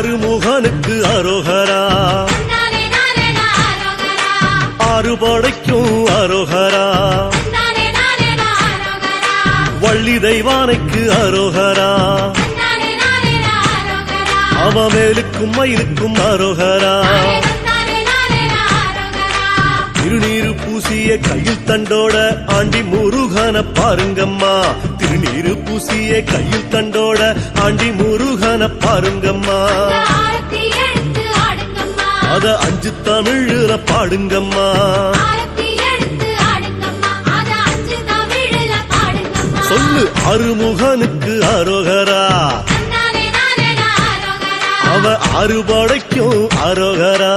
அருமுகனுக்கு அரோகரா, ஆறுபடைக்கும் அரோகரா, வள்ளி தெய்வானைக்கு அரோகரா, அவமேலுக்கும் மயிலுக்கும் அரோகரா, திருநீரு பூசிய கையில் தண்டோட ஆண்டி முருகன பாருங்கம்மா, திருநீரு பூசிய கையில் தண்டோட ஆண்டி முருகன பாருங்கம்மா, அத 5 தமிழ்ல பாடுங்கம்மா, சொல்லு அருமுகனுக்கு அரோகரா, அவ அறுபடைக்கும் அரோகரா.